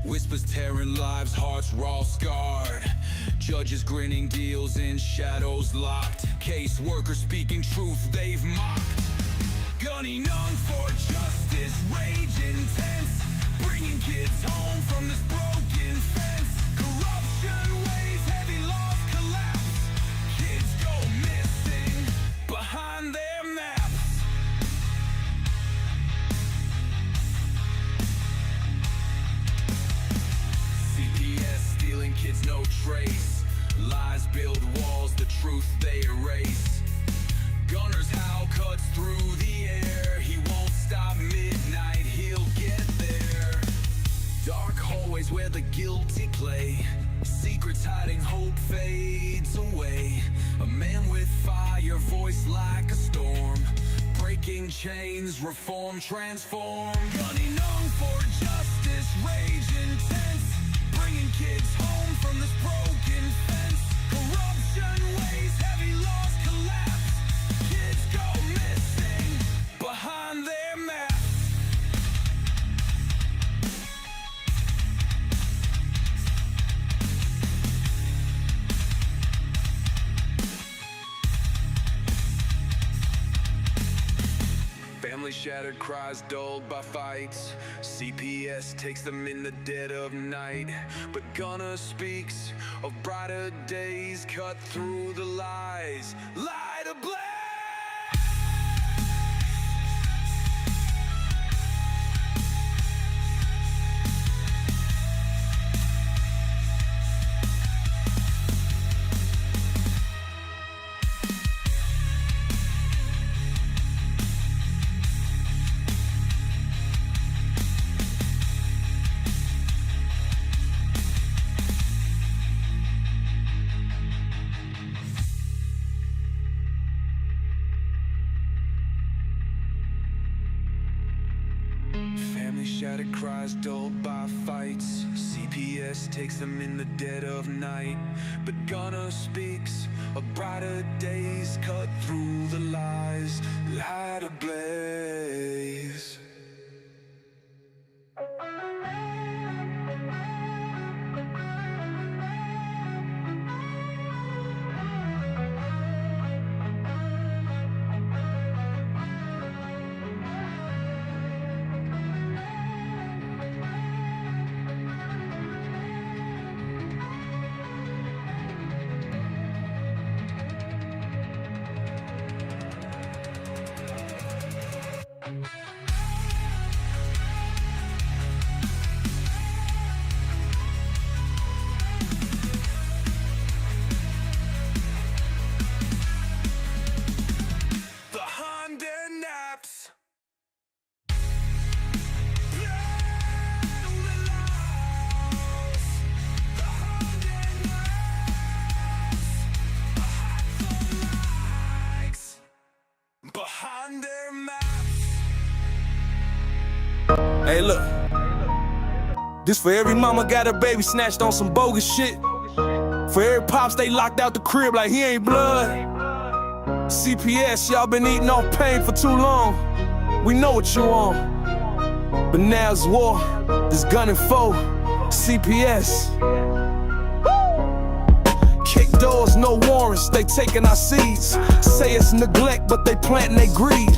Whispers tearing lives, hearts raw scarred. Judges grinning, deals in shadows locked. Case workers speaking truth they've mocked. Gunning on for justice, rage intense. Bringing kids home from this broken fence. Corruption weighs heavy, laws collapse. Kids go missing behind their maps. CPS stealing kids, no trace. Lies build walls, the truth they erase. Gunners howl, cuts through the air. He won't stop midnight, he'll get there. Dark hallways where the guilty play. Secrets hiding, hope fades away. A man with fire, voice like a storm. Breaking chains, reform, transform. Gunning on for justice, rage intense. Bringing kids home from this broken fence. Corruption weighs heavy, laws collapse. Kids go missing behind their maps. Family shattered, cries dulled by fights. CPS takes them in the dead of night. But Gunner speaks of brighter days, cut through the lies. Light ablaze! Family shattered, cries dulled by fights. CPS takes them in the dead of night. But Gunner speaks of brighter days, cut through the lies. Light ablaze. Hey look, this for every mama got her baby snatched on some bogus shit. For every pops they locked out the crib like he ain't blood. CPS, y'all been eating off pain for too long. We know what you on. But now it's war, this gunning foe, CPS. Kick doors, no warrants, they taking our seeds. Say it's neglect, but they planting they greed.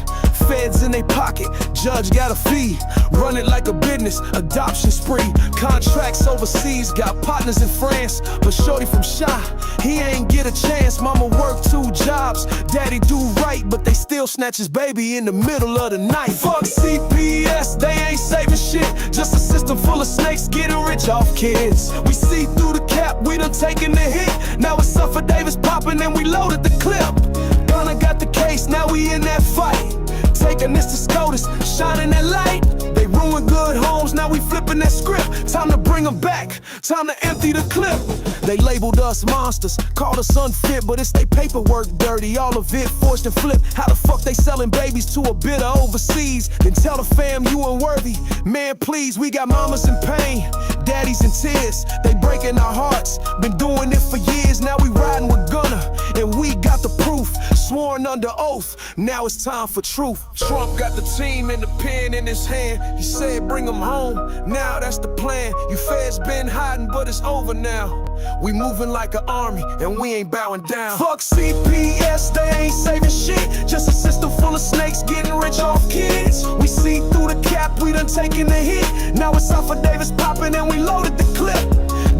Feds in they pocket, judge got a fee. Run it like a business, adoption spree. Contracts overseas, got partners in France. But shorty from Shy, he ain't get a chance. Mama work 2 jobs, daddy do right, but they still snatch his baby in the middle of the night. Fuck CPS, they ain't saving shit. Just a system full of snakes getting rich off kids. We see through the cap, we done taken the hit. Now it's Suffer Davis popping and we loaded the clip. Gunna got the case, now we in that fight. Taking this to SCOTUS, shining that light. They ruined good homes, now we flipping that script. Time to bring them back, time to empty the clip. They labeled us monsters, called us unfit, but it's they paperwork dirty, all of it forged and flipped. How the fuck they selling babies to a bidder overseas? Then tell the fam you unworthy. Man, please, we got mamas in pain, daddies in tears. They breaking our hearts, been doing it for years. Now we riding with Gunner, and we got the proof. Sworn under oath, now it's time for truth. Trump got the team and the pen in his hand. He said bring them home, now that's the plan. You feds been hiding, but it's over now. We moving like an army, and we ain't bowing down. Fuck CPS, they ain't saving shit. Just a system full of snakes getting rich off kids. We see through the cap, we done taken the hit. Now it's off of Davis popping and we loaded the clip.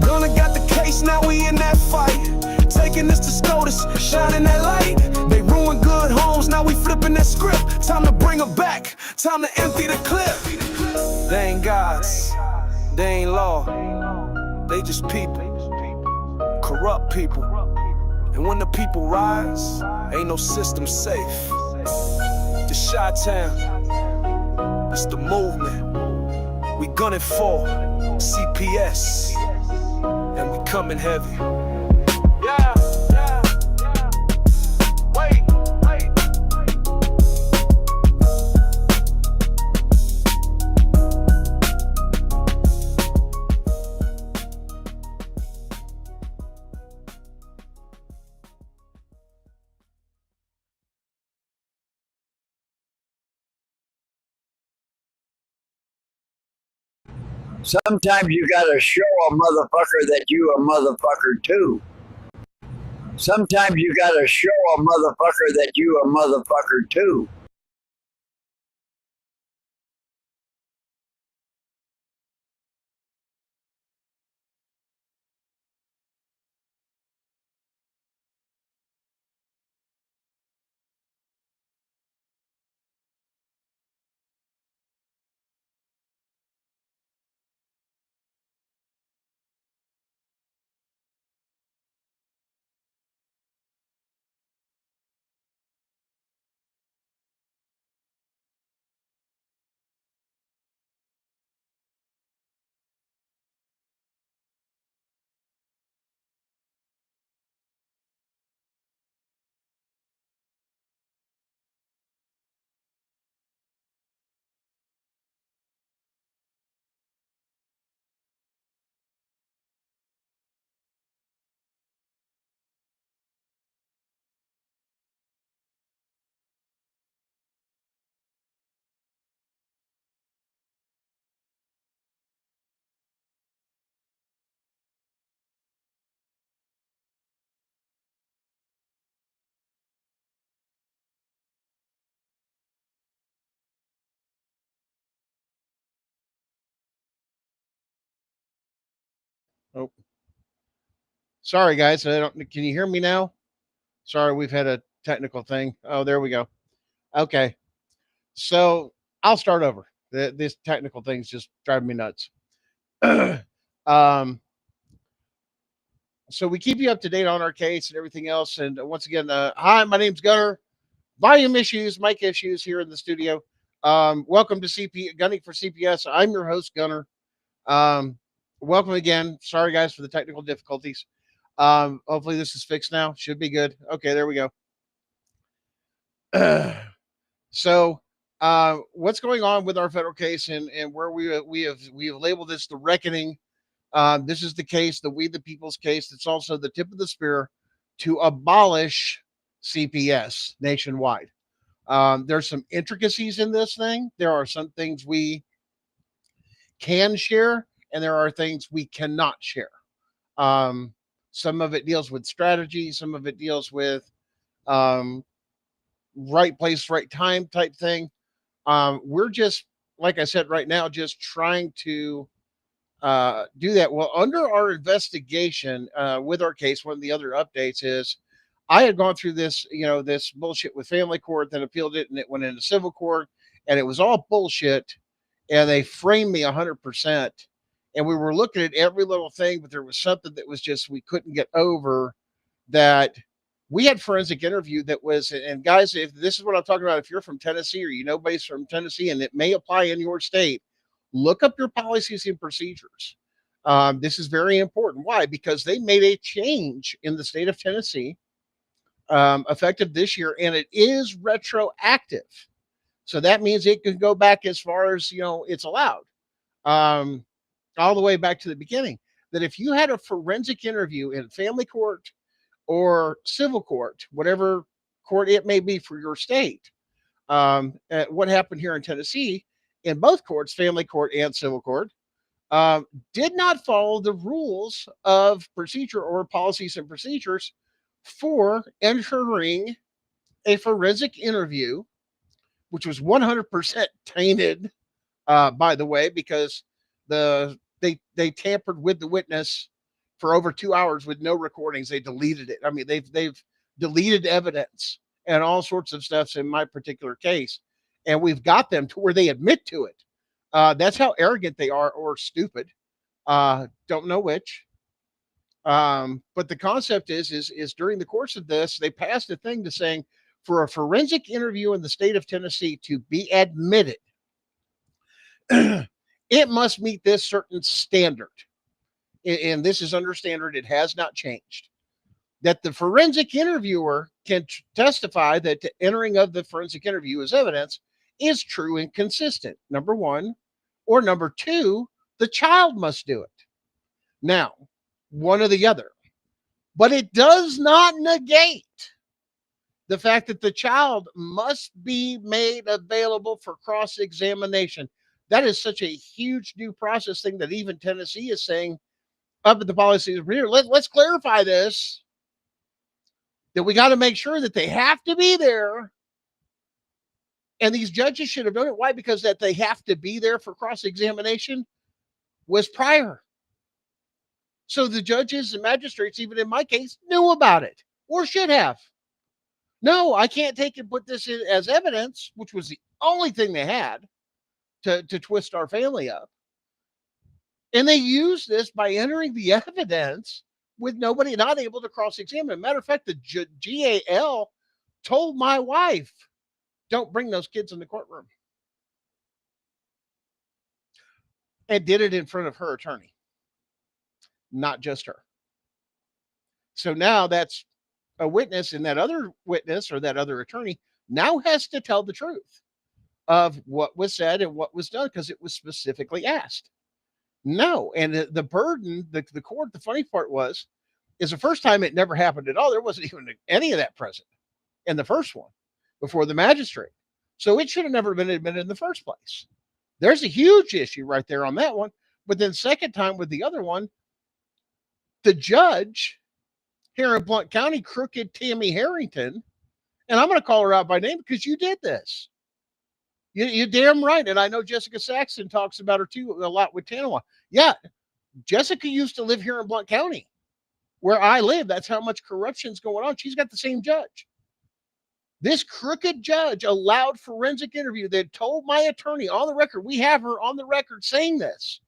Gunna got the case, now we in that fight. Taking this to SCOTUS, shining that light. They ruined good homes, now we flipping that script. Time to bring them back, time to empty the clip. They ain't gods, they ain't law, they just people, corrupt people. And when the people rise, ain't no system safe. The Chi-Town, it's the movement. We gunning for CPS, and we coming heavy. Yeah, yeah, yeah. Wait, wait. Sometimes you gotta show a motherfucker that you a motherfucker too. Sometimes you gotta show a motherfucker that you a motherfucker too. Oh, sorry guys. I don't. Can you hear me now? Sorry, we've had a technical thing. Oh, there we go. Okay, so I'll start over. This technical thing's just driving me nuts. um, so we keep you up to date on our case and everything else. And once again, hi, my name's Gunner. Volume issues, mic issues here in the studio. Welcome to Gunning for CPS. I'm your host, Gunner. Um, welcome again. Sorry guys for the technical difficulties. Hopefully this is fixed now. Should be good. Okay, there we go. So what's going on with our federal case and where we have labeled this the reckoning. This is the case, the we the people's case. It's also the tip of the spear to abolish CPS nationwide. There's some intricacies in this thing. There are some things we can share, and there are things we cannot share. Um, some of it deals with strategy, some of it deals with um, right place, right time type thing. We're just, like I said, right now, just trying to do that. Well, under our investigation with our case, one of the other updates is I had gone through this, this bullshit with family court, then appealed it, and it went into civil court, and it was all bullshit, and they framed me 100%. And we were looking at every little thing, but there was something that was just we couldn't get over. That we had forensic interview that was, and guys, if this is what I'm talking about, if you're from Tennessee or you know nobody's from Tennessee, and it may apply in your state, look up your policies and procedures. This is very important. Why? Because they made a change in the state of Tennessee effective this year, and it is retroactive. So that means it can go back as far as it's allowed, all the way back to the beginning. That if you had a forensic interview in family court or civil court, whatever court it may be for your state. What happened here in Tennessee, in both courts, family court and civil court, um, did not follow the rules of procedure or policies and procedures for entering a forensic interview, which was 100% tainted, by the way, because they tampered with the witness for over 2 hours with no recordings. They deleted it. I mean, they've deleted evidence and all sorts of stuff in my particular case, and we've got them to where they admit to it. That's how arrogant they are, or stupid. Don't know which. But the concept is during the course of this, they passed a thing to saying for a forensic interview in the state of Tennessee to be admitted, it must meet this certain standard. And this is under standard, it has not changed. That the forensic interviewer can testify that the entering of the forensic interview as evidence is true and consistent, number one. Or number two, the child must do it. Now, one or the other. But it does not negate the fact that the child must be made available for cross-examination. That is such a huge due process thing that even Tennessee is saying up at the policy here. Let's clarify this, that we got to make sure that they have to be there. And these judges should have known it. Why? Because that they have to be there for cross-examination was prior. So the judges and magistrates, even in my case, knew about it or should have. No, I can't take and put this in as evidence, which was the only thing they had to twist our family up. And they used this by entering the evidence with nobody, not able to cross-examine. Matter of fact, the GAL told my wife, don't bring those kids in the courtroom. And did it in front of her attorney, not just her. So now that's a witness, and that other witness or that other attorney now has to tell the truth of what was said and what was done because it was specifically asked. No, and the burden, the court, the funny part is the first time it never happened at all. There wasn't even any of that present in the first one before the magistrate. So it should have never been admitted in the first place. There's a huge issue right there on that one. But then second time with the other one, the judge here in Blount County, Crooked Tammy Harrington, and I'm going to call her out by name because you did this. You're damn right. And I know Jessica Saxon talks about her too a lot with Tanawa. Yeah, Jessica used to live here in Blount County where I live. That's how much corruption's going on. She's got the same judge. This crooked judge allowed forensic interview that told my attorney on the record, we have her on the record saying this.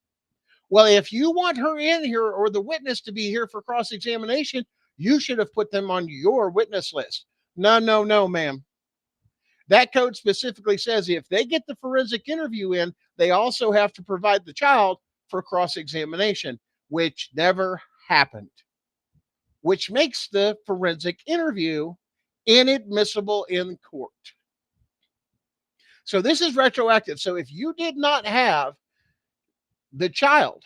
Well, if you want her in here or the witness to be here for cross-examination, you should have put them on your witness list. No, ma'am. That code specifically says if they get the forensic interview in, they also have to provide the child for cross-examination, which never happened, which makes the forensic interview inadmissible in court. So this is retroactive. So if you did not have the child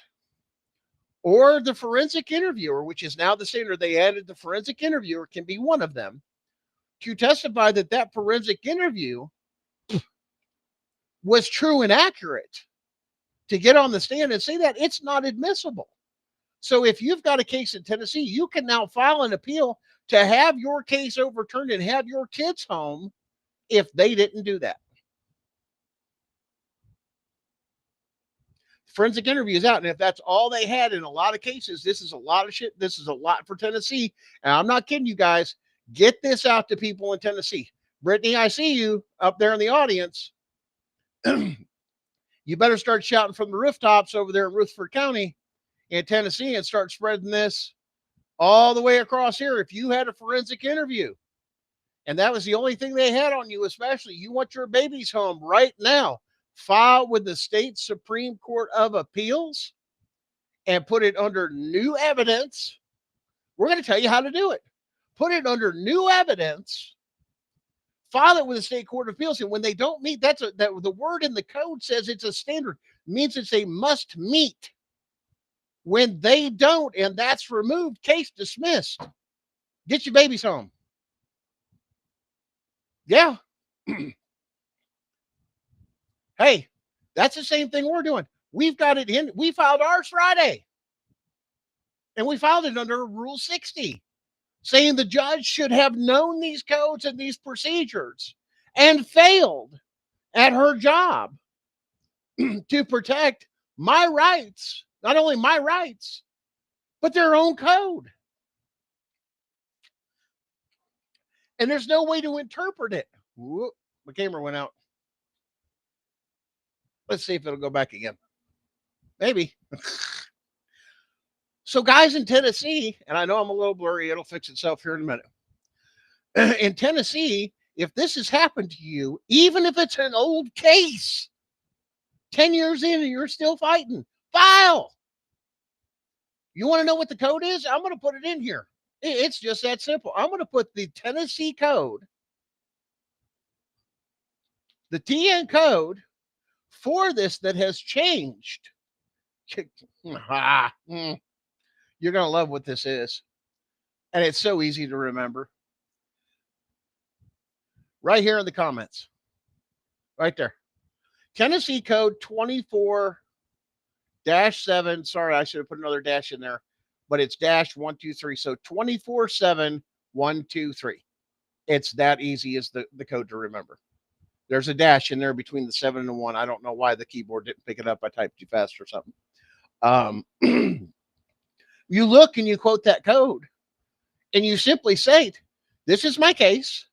or the forensic interviewer, which is now the standard, they added the forensic interviewer can be one of them, to testify that that forensic interview was true and accurate, to get on the stand and say that, it's not admissible. So if you've got a case in Tennessee, you can now file an appeal to have your case overturned and have your kids home if they didn't do that. Forensic interview is out. And if that's all they had in a lot of cases, this is a lot of shit. This is a lot for Tennessee. And I'm not kidding you guys. Get this out to people in Tennessee. Brittany, I see you up there in the audience. You better start shouting from the rooftops over there in Rutherford County in Tennessee and start spreading this all the way across here. If you had a forensic interview and that was the only thing they had on you, especially you want your babies home right now, file with the state Supreme Court of Appeals and put it under new evidence. We're going to tell you how to do it. Put it under new evidence, file it with the state court of appeals. And when they don't meet, the word in the code says it's a standard, it means it's a must meet. When they don't, and that's removed, case dismissed. Get your babies home. Yeah. Hey, that's the same thing we're doing. We've got it in. We filed ours Friday. And we filed it under Rule 60, saying the judge should have known these codes and these procedures and failed at her job to protect my rights, not only my rights, but their own code. And there's no way to interpret it. Whoop, my camera went out. Let's see if it'll go back again. Maybe. So, guys in Tennessee, and I know I'm a little blurry, it'll fix itself here in a minute. In Tennessee, if this has happened to you, even if it's an old case, 10 years in and you're still fighting, file. You want to know what the code is? I'm going to put it in here. It's just that simple. I'm going to put the Tennessee code, the TN code for this that has changed. You're going to love what this is. And it's so easy to remember. Right here in the comments. Right there. Tennessee code 24-7. Sorry, I should have put another dash in there. But it's -123. So 24/7/123. It's that easy as the code to remember. There's a dash in there between the 7 and the 1. I don't know why the keyboard didn't pick it up. I typed too fast or something. You look and you quote that code and you simply say, this is my case.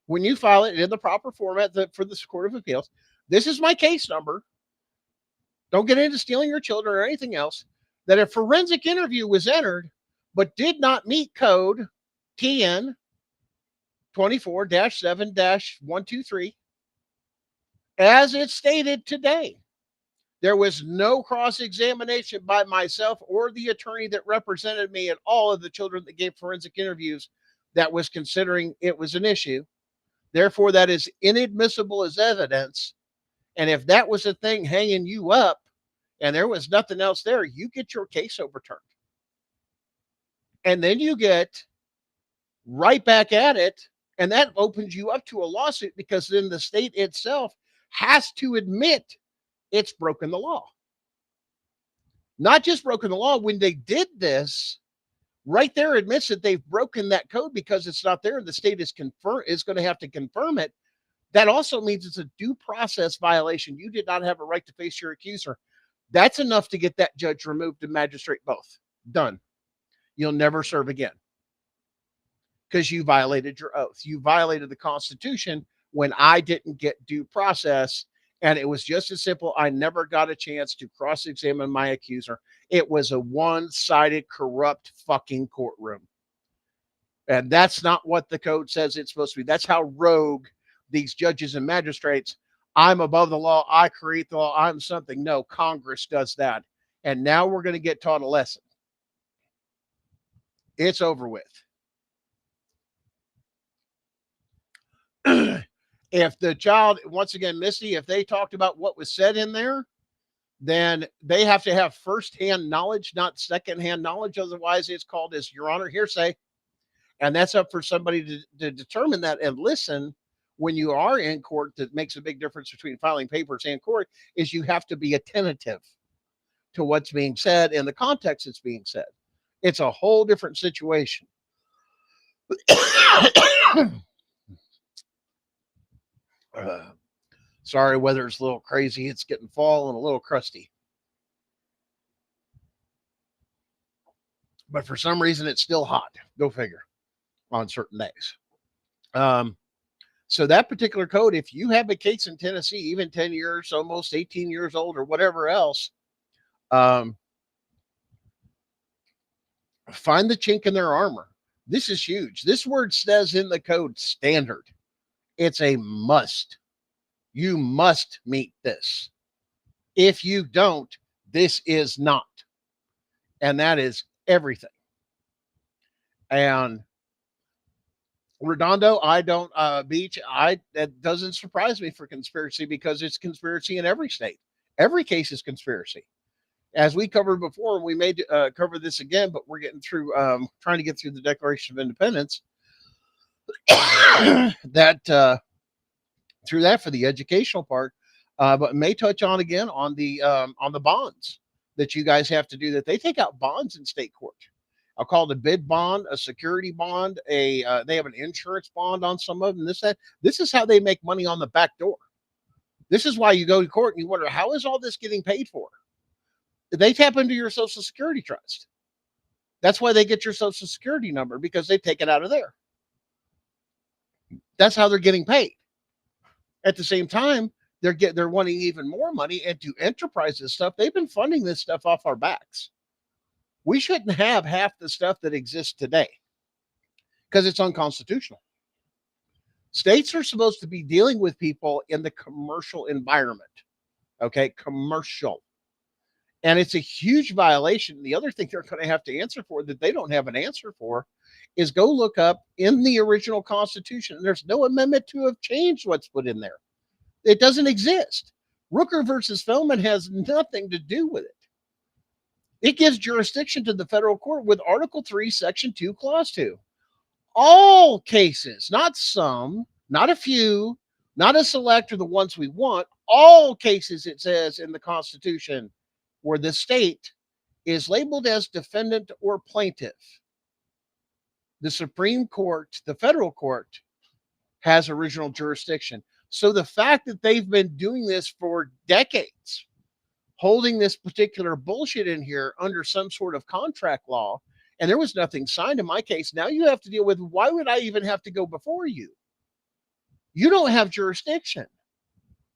When you file it in the proper format for the Court of Appeals, this is my case number. Don't get into stealing your children or anything else. That a forensic interview was entered, but did not meet code TN 24-7-123 as it's stated today. There was no cross-examination by myself or the attorney that represented me and all of the children that gave forensic interviews that was considering it was an issue. Therefore, that is inadmissible as evidence. And if that was a thing hanging you up and there was nothing else there, you get your case overturned. And then you get right back at it. And that opens you up to a lawsuit because then the state itself has to admit it's broken the law. Not just broken the law. When they did this, right there admits that they've broken that code because it's not there. The state is going to have to confirm it. That also means it's a due process violation. You did not have a right to face your accuser. That's enough to get that judge removed and magistrate both. Done. You'll never serve again because you violated your oath. You violated the Constitution when I didn't get due process. And it was just as simple. I never got a chance to cross-examine my accuser. It was a one-sided, corrupt fucking courtroom. And that's not what the code says it's supposed to be. That's how rogue these judges and magistrates, I'm above the law, I create the law, I'm something. No, Congress does that. And now we're going to get taught a lesson. It's over with. If the child, once again, Misty, if they talked about what was said in there, then they have to have firsthand knowledge, not secondhand knowledge. Otherwise, it's called, as Your Honor, hearsay. And that's up for somebody to determine that and listen. When you are in court, that makes a big difference between filing papers and court, is you have to be attentive to what's being said and the context it's being said. It's a whole different situation. Sorry, weather's a little crazy. It's getting fall and a little crusty. But for some reason, it's still hot. Go figure on certain days. So that particular code, if you have a case in Tennessee, even 10 years, almost 18 years old or whatever else, find the chink in their armor. This is huge. This word says in the code standard. It's a must. You must meet this. If you don't, this is not. And that is everything. And Redondo, I don't, Beach, that doesn't surprise me for conspiracy because it's conspiracy in every state. Every case is conspiracy. As we covered before, and we may cover this again, but we're getting through, trying to get through the Declaration of Independence. that through that for the educational part, but may touch on again on the bonds that you guys have to do. That they take out bonds in state court. I'll call it a bid bond, a security bond, they have an insurance bond on some of them. This is how they make money on the back door. This is why you go to court and you wonder, how is all this getting paid for? They tap into your Social Security trust. That's why they get your Social Security number, because they take it out of there. That's how they're getting paid. At the same time, they're wanting even more money into enterprises stuff. They've been funding this stuff off our backs. We shouldn't have half the stuff that exists today because it's unconstitutional. States are supposed to be dealing with people in the commercial environment. Okay, commercial. And it's a huge violation. The other thing they're going to have to answer for that they don't have an answer for is go look up in the original Constitution. There's no amendment to have changed what's put in there. It doesn't exist. Rooker versus Feldman has nothing to do with it. It gives jurisdiction to the federal court with Article 3, Section 2, Clause 2. All cases, not some, not a few, not a select or the ones we want, all cases, it says in the Constitution, where the state is labeled as defendant or plaintiff, the Supreme Court, the federal court, has original jurisdiction. So the fact that they've been doing this for decades, holding this particular bullshit in here under some sort of contract law, and there was nothing signed in my case, now you have to deal with, why would I even have to go before you? You don't have jurisdiction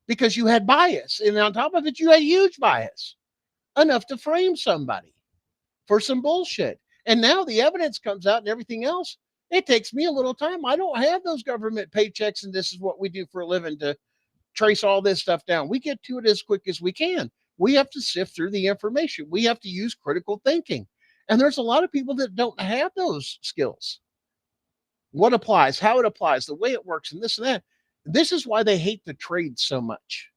because you had bias. And on top of it, you had huge bias, enough to frame somebody for some bullshit. And now the evidence comes out and everything else. It takes me a little time. I don't have those government paychecks, and this is what we do for a living to trace all this stuff down. We get to it as quick as we can. We have to sift through the information. We have to use critical thinking. And there's a lot of people that don't have those skills. What applies, how it applies, the way it works, and this and that. This is why they hate the trade so much.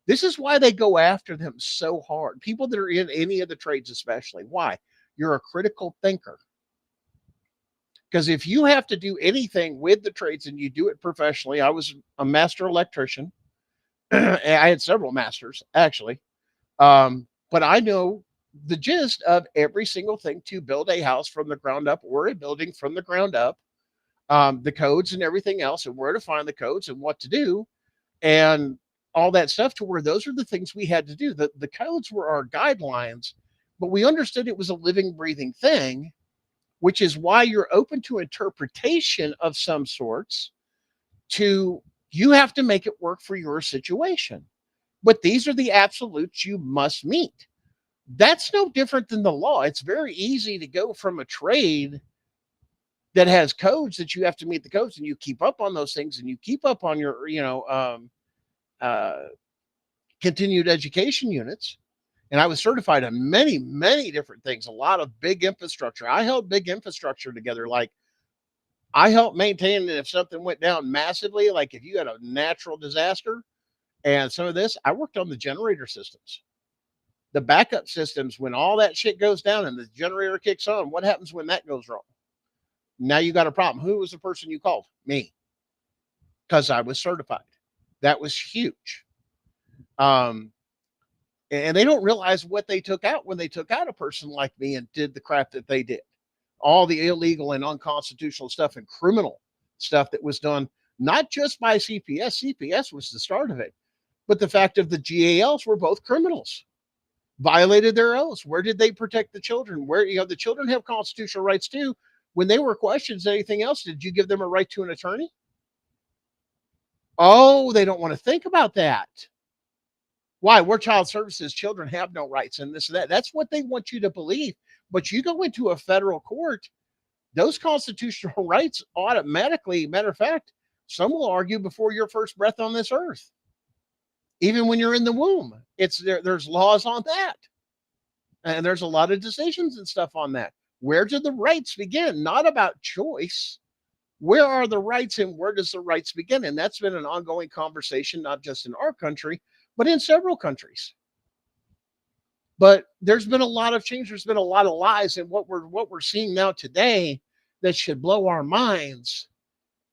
This is why they go after them so hard. People that are in any of the trades, especially. Why? You're a critical thinker. Because if you have to do anything with the trades and you do it professionally, I was a master electrician. I had several masters, actually. But I know the gist of every single thing to build a house from the ground up or a building from the ground up, the codes and everything else, and where to find the codes and what to do, and all that stuff, to where those are the things we had to do. The codes were our guidelines, but we understood it was a living, breathing thing, which is why you're open to interpretation of some sorts. You have to make it work for your situation. But these are the absolutes you must meet. That's no different than the law. It's very easy to go from a trade that has codes that you have to meet the codes, and you keep up on those things, and you keep up on your, continued education units. And I was certified on many, many different things, a lot of big infrastructure. I held big infrastructure together. Like, I helped maintain that if something went down massively, like if you had a natural disaster and some of this, I worked on the generator systems, the backup systems. When all that shit goes down and the generator kicks on, what happens when that goes wrong? Now you got a problem. Who was the person you called? Me. Because I was certified. That was huge. And they don't realize what they took out when they took out a person like me and did the crap that they did. All the illegal and unconstitutional stuff and criminal stuff that was done, not just by CPS. CPS was the start of it. But the fact of the GALs were both criminals, violated their oaths. Where did they protect the children? Where, the children have constitutional rights too. When they were questions, anything else, did you give them a right to an attorney? Oh, they don't want to think about that. Why? We're child services. Children have no rights and this and that. That's what they want you to believe. But you go into a federal court, those constitutional rights automatically, matter of fact, some will argue before your first breath on this earth. Even when you're in the womb, there's laws on that. And there's a lot of decisions and stuff on that. Where do the rights begin? Not about choice. Where are the rights and where does the rights begin? And that's been an ongoing conversation, not just in our country, but in several countries. But there's been a lot of change. There's been a lot of lies, and what we're seeing now today that should blow our minds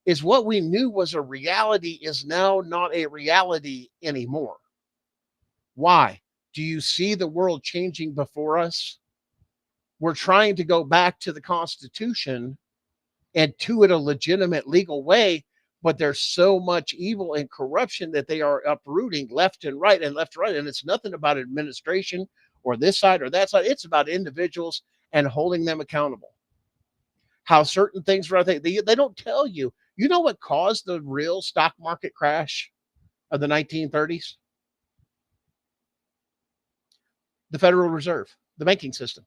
is what we knew was a reality is now not a reality anymore. Why? Do you see the world changing before us? We're trying to go back to the Constitution and to it a legitimate legal way, but there's so much evil and corruption that they are uprooting left and right and left and right. And it's nothing about administration or this side or that side. It's about individuals and holding them accountable. How certain things are, they don't tell you. You know what caused the real stock market crash of the 1930s? The Federal Reserve, the banking system.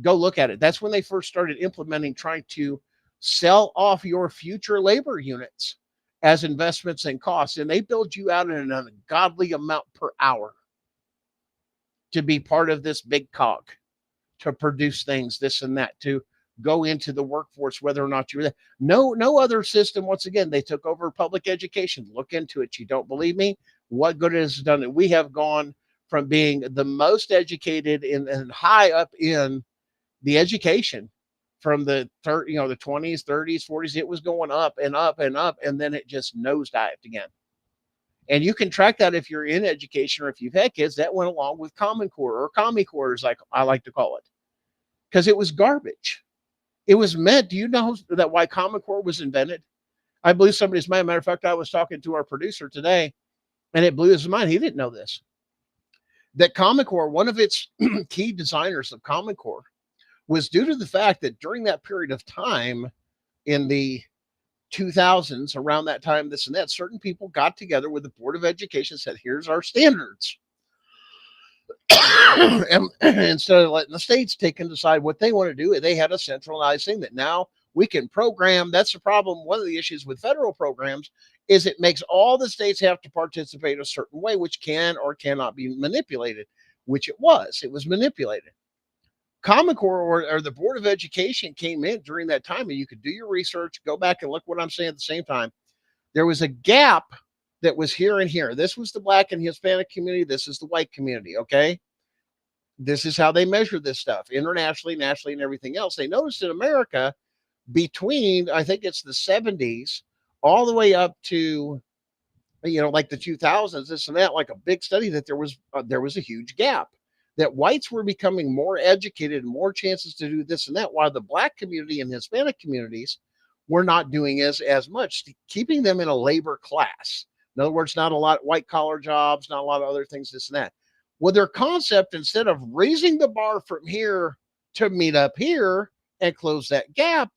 Go look at it. That's when they first started implementing, trying to sell off your future labor units as investments and costs. And they build you out in an ungodly amount per hour to be part of this big cog, to produce things, this and that, to go into the workforce, whether or not you're there. No other system. Once again, they took over public education. Look into it. You don't believe me? What good has it done? We have gone from being the most educated and high up in the education from the 20s, 30s, 40s. It was going up and up and up, and then it just nosedived again. And you can track that if you're in education or if you've had kids. That went along with Common Core, or Commie Core, as I like to call it, because it was garbage. It was meant. Do you know that why Common Core was invented? I believe somebody's mind. Matter of fact, I was talking to our producer today, and it blew his mind. He didn't know this. That Common Core, one of its key designers of Common Core, was due to the fact that during that period of time in the 2000s, around that time, this and that, certain people got together with the Board of Education and said, here's our standards. And instead of letting the states take and decide what they want to do, they had a centralized thing that now we can program. That's the problem. One of the issues with federal programs is it makes all the states have to participate a certain way, which can or cannot be manipulated, which it was manipulated. Common Core or the Board of Education came in during that time, and you could do your research, go back and look what I'm saying at the same time. There was a gap that was here and here. This was the Black and Hispanic community. This is the white community. Okay. This is how they measure this stuff internationally, nationally, and everything else. They noticed in America between, I think it's the 70s, all the way up to, like the 2000s, this and that, like a big study that there was a huge gap, that whites were becoming more educated and more chances to do this and that, while the Black community and Hispanic communities were not doing as much, keeping them in a labor class. In other words, not a lot of white collar jobs, not a lot of other things, this and that. Well, their concept, instead of raising the bar from here to meet up here and close that gap,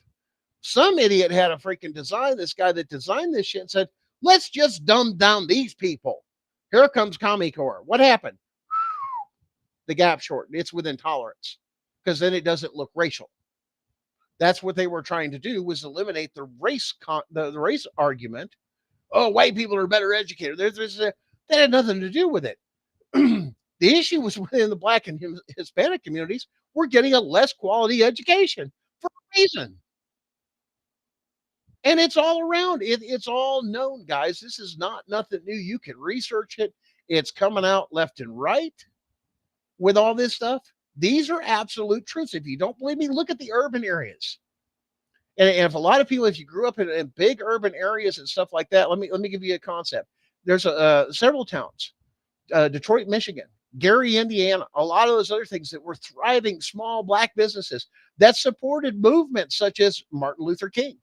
some idiot had a freaking design, this guy that designed this shit, and said, let's just dumb down these people. Here comes Commie Core. What happened? The gap shortened. It's with intolerance, because then it doesn't look racial. That's what they were trying to do, was eliminate the race argument. Oh, white people are better educated. That had nothing to do with it. The issue was within the Black and Hispanic communities. We're getting a less quality education for a reason. And it's all around. It's all known, guys. This is not nothing new. You can research it. It's coming out left and right with all this stuff. These are absolute truths. If you don't believe me, look at the urban areas. And if a lot of people, if you grew up in big urban areas and stuff like that, let me give you a concept. There's several towns, Detroit, Michigan, Gary, Indiana, a lot of those other things that were thriving small Black businesses that supported movements such as Martin Luther King,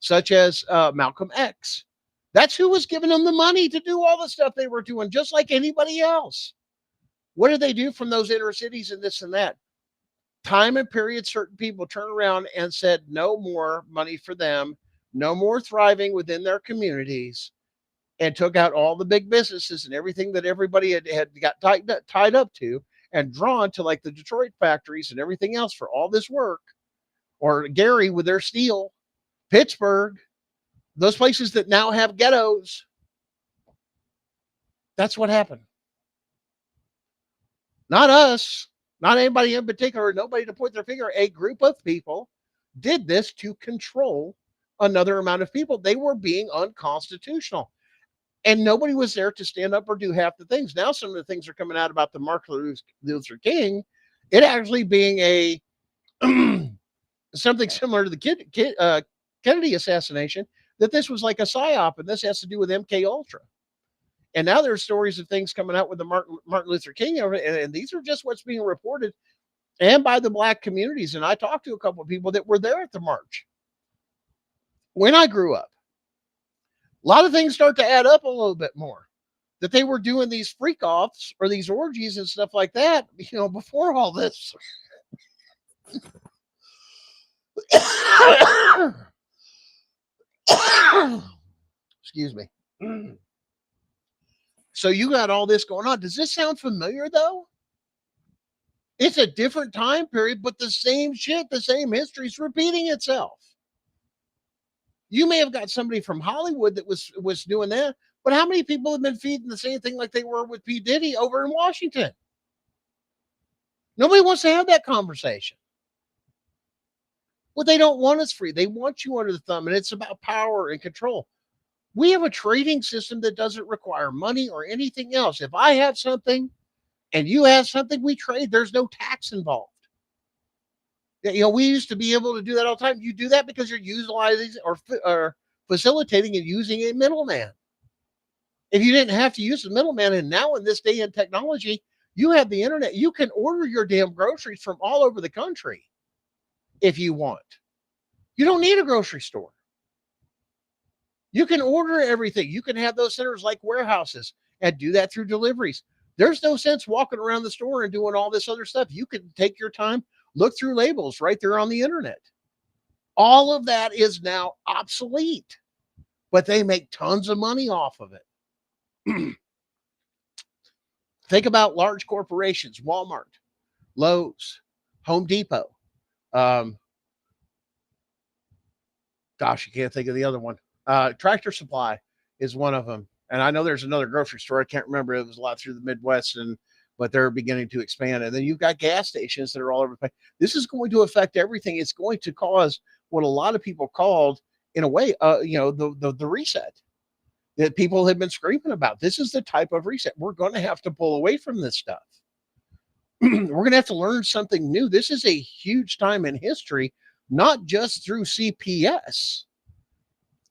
such as Malcolm X. That's who was giving them the money to do all the stuff they were doing, just like anybody else. What did they do from those inner cities and this and that? Time and period, certain people turned around and said, no more money for them, no more thriving within their communities, and took out all the big businesses and everything that everybody had got tied up to and drawn to, like the Detroit factories and everything else for all this work, or Gary with their steel, Pittsburgh, those places that now have ghettos. That's what happened. Not us, not anybody in particular, nobody to point their finger. A group of people did this to control another amount of people. They were being unconstitutional. And nobody was there to stand up or do half the things. Now some of the things are coming out about the Martin Luther King, it actually being a something similar to the Kennedy assassination, that this was like a psyop, and this has to do with MK Ultra. And now there's stories of things coming out with the Martin Luther King, and these are just what's being reported, and by the Black communities. And I talked to a couple of people that were there at the march when I grew up. A lot of things start to add up a little bit more. That they were doing these freak offs or these orgies and stuff like that, before all this. Excuse me. So you got all this going on. Does this sound familiar though? It's a different time period, but the same shit, the same history is repeating itself. You may have got somebody from Hollywood that was doing that, but how many people have been feeding the same thing like they were with P. Diddy over in Washington? Nobody wants to have that conversation. What they don't want is free. They want you under the thumb, and it's about power and control. We have a trading system that doesn't require money or anything else. If I have something and you have something, we trade. There's no tax involved. We used to be able to do that all the time. You do that because you're utilizing or facilitating and using a middleman. If you didn't have to use the middleman, and now in this day in technology, you have the internet. You can order your damn groceries from all over the country if you want. You don't need a grocery store. You can order everything. You can have those centers like warehouses and do that through deliveries. There's no sense walking around the store and doing all this other stuff. You can take your time, look through labels right there on the internet. All of that is now obsolete, but they make tons of money off of it. Think about large corporations, Walmart, Lowe's, Home Depot. Gosh, you can't think of the other one. Tractor Supply is one of them. And I know there's another grocery store. I can't remember. It was a lot through the Midwest, but they're beginning to expand. And then you've got gas stations that are all over the place. This is going to affect everything. It's going to cause what a lot of people called, in a way, the reset that people have been screaming about. This is the type of reset. We're going to have to pull away from this stuff. We're going to have to learn something new. This is a huge time in history, not just through CPS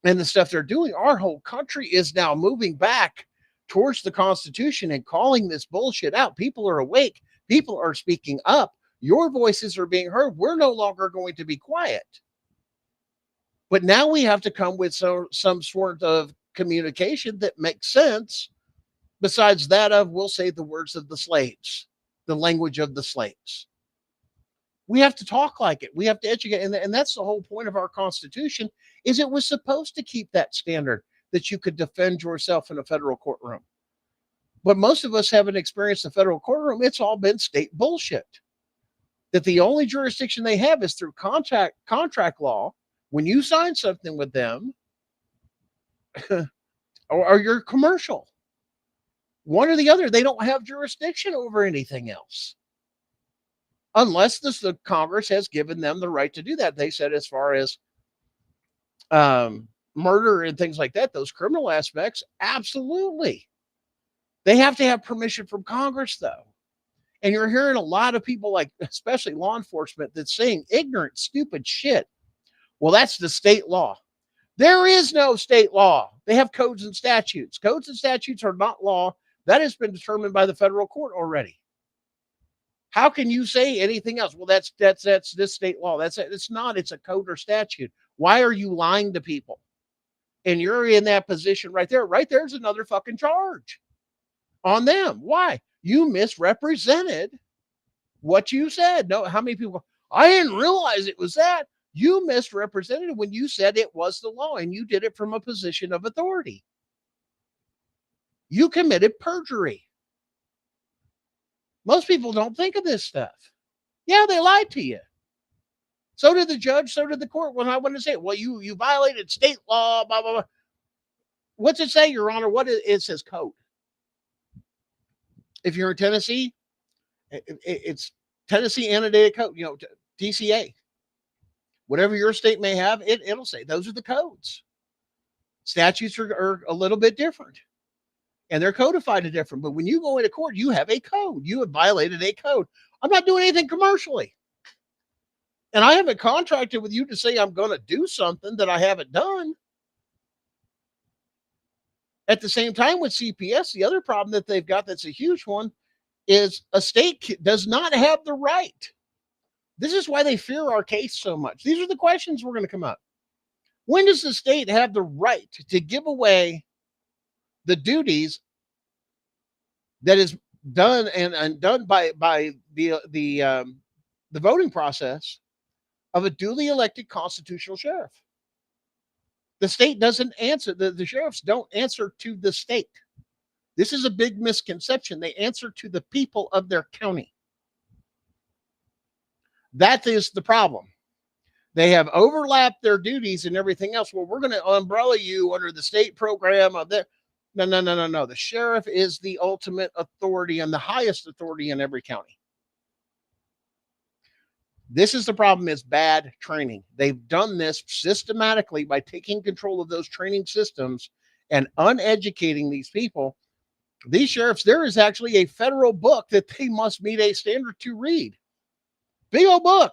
and the stuff they're doing. Our whole country is now moving back towards the Constitution and calling this bullshit out. People are awake. People are speaking up. Your voices are being heard. We're no longer going to be quiet. But now we have to come with some sort of communication that makes sense, besides that of, we'll say, the words of the slaves, the language of the slaves. We have to talk like it. We have to educate. And that's the whole point of our Constitution, is it was supposed to keep that standard that you could defend yourself in a federal courtroom. But most of us haven't experienced the federal courtroom. It's all been state bullshit. That the only jurisdiction they have is through contract law. When you sign something with them, or you're commercial. One or the other. They don't have jurisdiction over anything else. Unless the Congress has given them the right to do that. They said as far as murder and things like that, those criminal aspects, absolutely. They have to have permission from Congress, though. And you're hearing a lot of people, like especially law enforcement, that's saying ignorant, stupid shit. Well, that's the state law. There is no state law. They have codes and statutes. Codes and statutes are not law. That has been determined by the federal court already. How can you say anything else? Well, that's this state law. It's not. It's a code or statute. Why are you lying to people? And you're in that position right there. Right there's another fucking charge on them. Why? You misrepresented what you said. No, how many people? I didn't realize it was that. You misrepresented when you said it was the law, and you did it from a position of authority. You committed perjury. Most people don't think of this stuff. Yeah, they lied to you. So did the judge, so did the court. When I went to say, well, you violated state law, blah, blah, blah. What's it say, Your Honor? It says code. If you're in Tennessee, it's Tennessee Annotated Code, TCA. Whatever your state may have, it'll say those are the codes. Statutes are a little bit different. and they're codified different. But when you go into court, you have a code. You have violated a code. I'm not doing anything commercially. And I haven't contracted with you to say I'm going to do something that I haven't done. At the same time, with CPS, the other problem that they've got that's a huge one is a state does not have the right. This is why they fear our case so much. These are the questions we're going to come up. When does the state have the right to give away the duties that is done and done by the voting process of a duly elected constitutional sheriff? The state doesn't answer. The sheriffs don't answer to the state. This is a big misconception. They answer to the people of their county. That is the problem. They have overlapped their duties and everything else. Well, we're going to umbrella you under the state program of that. No. The sheriff is the ultimate authority and the highest authority in every county. This is the problem, is bad training. They've done this systematically by taking control of those training systems and uneducating these people. These sheriffs, there is actually a federal book that they must meet a standard to read. Big old book.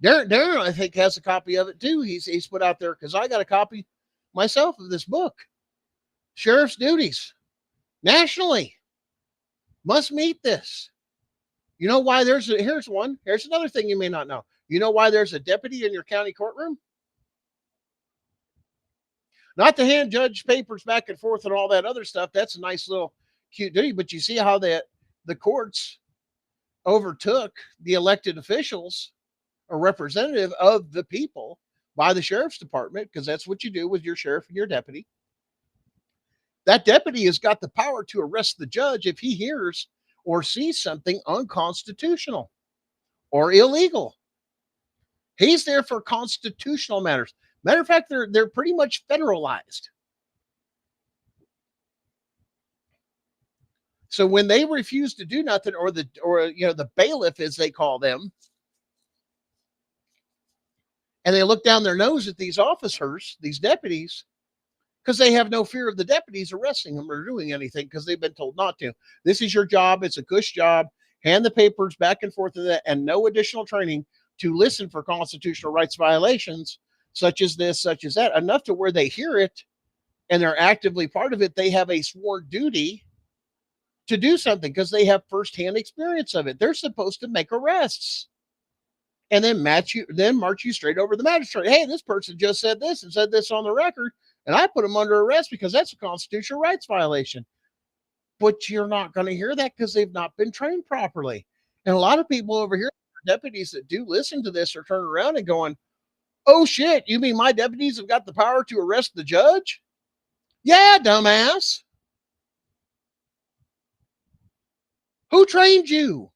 Darren, I think, has a copy of it too. He's put out there, because I got a copy myself of this book. Sheriff's duties nationally must meet this. You know why here's one. Here's another thing you may not know. You know why there's a deputy in your county courtroom? Not to hand judge papers back and forth and all that other stuff. That's a nice little cute duty. But you see how the courts overtook the elected officials, a representative of the people, by the sheriff's department, because that's what you do with your sheriff and your deputy. That deputy has got the power to arrest the judge if he hears or sees something unconstitutional or illegal. He's there for constitutional matters. Matter of fact, they're pretty much federalized. So when they refuse to do nothing, or the bailiff, as they call them, and they look down their nose at these officers, these deputies, because they have no fear of the deputies arresting them or doing anything, because they've been told not to. This is your job. It's a cush job. Hand the papers back and forth to that, and no additional training to listen for constitutional rights violations, such as this, such as that, enough to where they hear it and they're actively part of it. They have a sworn duty to do something because they have firsthand experience of it. They're supposed to make arrests and then march you straight over the magistrate. Hey, this person just said this and said this on the record, and I put them under arrest because that's a constitutional rights violation. But you're not going to hear that because they've not been trained properly. And a lot of people over here, deputies that do listen to this, are turning around and going, oh shit, you mean my deputies have got the power to arrest the judge? Yeah, dumbass. Who trained you?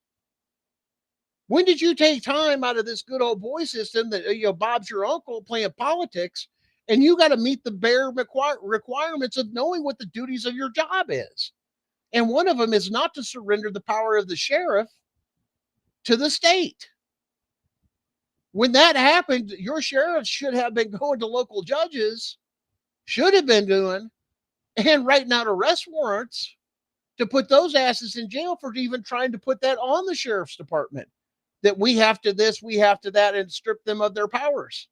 When did you take time out of this good old boy system that Bob's your uncle playing politics, and you got to meet the bare requirements of knowing what the duties of your job is? And one of them is not to surrender the power of the sheriff to the state. When that happened, your sheriff should have been going to local judges, should have been doing, and writing out arrest warrants to put those asses in jail for even trying to put that on the sheriff's department, that we have to this, we have to that, and strip them of their powers.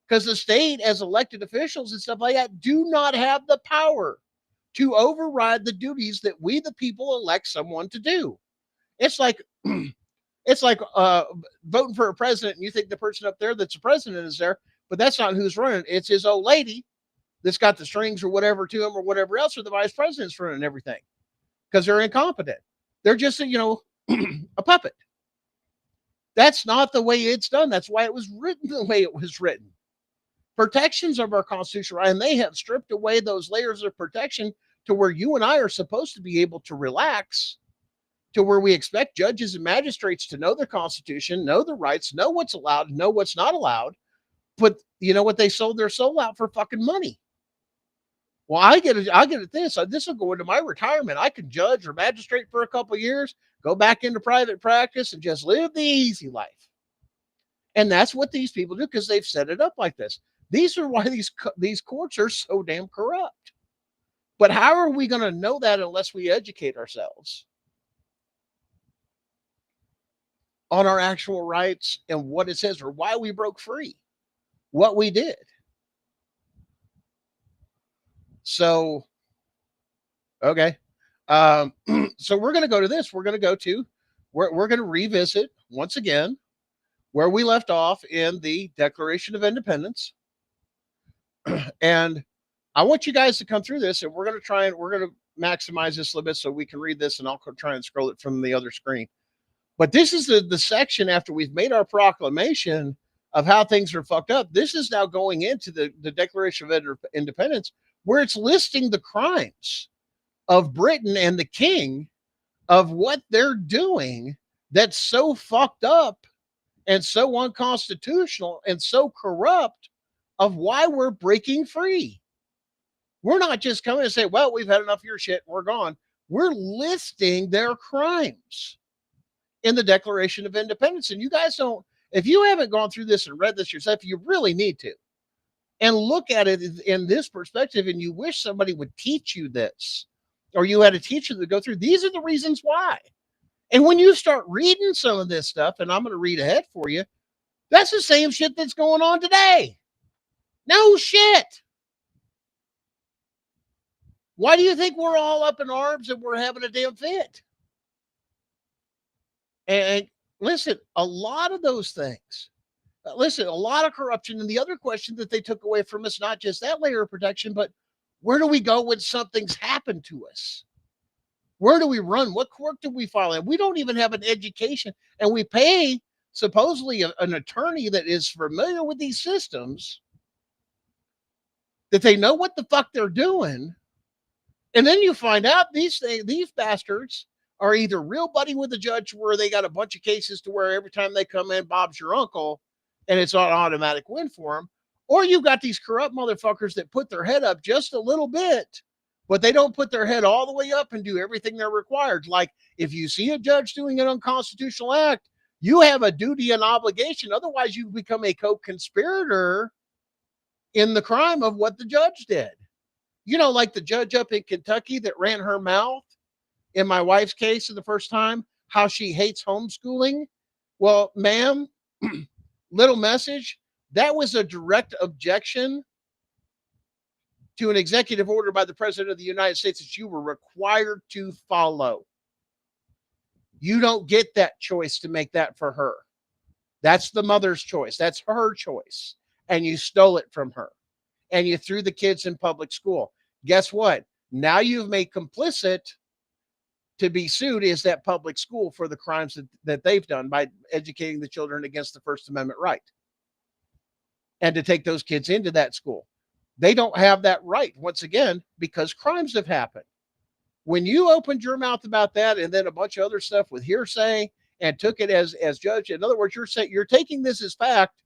Because the state, as elected officials and stuff like that, do not have the power to override the duties that we, the people, elect someone to do. It's like voting for a president, and you think the person up there that's the president is there, but that's not who's running. It's his old lady that's got the strings or whatever to him or whatever else, or the vice president's running everything, because they're incompetent. They're just a puppet. That's not the way it's done. That's why it was written the way it was written. Protections of our constitution, and they have stripped away those layers of protection to where you and I are supposed to be able to relax, to where we expect judges and magistrates to know the Constitution, know the rights, know what's allowed, know what's not allowed. But you know what? They sold their soul out for fucking money. Well, I get it. This will go into my retirement. I can judge or magistrate for a couple of years, go back into private practice, and just live the easy life. And that's what these people do, because they've set it up like this. These are why these courts are so damn corrupt. But how are we going to know that unless we educate ourselves on our actual rights and what it says, or why we broke free, what we did? So, okay. So we're going to go to this. We're going to revisit once again where we left off in the Declaration of Independence. And I want you guys to come through this, and we're going to maximize this a little bit so we can read this, and I'll try and scroll it from the other screen. But this is the section after we've made our proclamation of how things are fucked up. This is now going into the Declaration of Independence, where it's listing the crimes of Britain and the king of what they're doing that's so fucked up and so unconstitutional and so corrupt, of why we're breaking free. We're not just coming and say, well, we've had enough of your shit, we're gone. We're listing their crimes in the Declaration of Independence. And you guys don't, if you haven't gone through this and read this yourself, you really need to. And look at it in this perspective, and you wish somebody would teach you this, or you had a teacher to go through. These are the reasons why. And when you start reading some of this stuff, and I'm going to read ahead for you, that's the same shit that's going on today. No shit. Why do you think we're all up in arms and we're having a damn fit? And listen, a lot of those things, a lot of corruption. And the other question that they took away from us, not just that layer of protection, but where do we go when something's happened to us? Where do we run? What court do we file in? We don't even have an education, and we pay supposedly an attorney that is familiar with these systems, that they know what the fuck they're doing. And then you find out these bastards are either real buddy with the judge, where they got a bunch of cases to where every time they come in, Bob's your uncle, and it's an automatic win for them. Or you've got these corrupt motherfuckers that put their head up just a little bit, but they don't put their head all the way up and do everything they're required. Like, if you see a judge doing an unconstitutional act, you have a duty and obligation. Otherwise, you become a co-conspirator in the crime of what the judge did. You know, like the judge up in Kentucky that ran her mouth in my wife's case in the first time, how she hates homeschooling. Well, ma'am, little message, that was a direct objection to an executive order by the President of the United States that you were required to follow. You don't get that choice to make that for her. That's the mother's choice. That's her choice. And you stole it from her. And you threw the kids in public school. Guess what? Now you've made complicit to be sued is that public school for the crimes that they've done by educating the children against the First Amendment right. And to take those kids into that school. They don't have that right, once again, because crimes have happened. When you opened your mouth about that, and then a bunch of other stuff with hearsay, and took it as judge, in other words, you're taking this as fact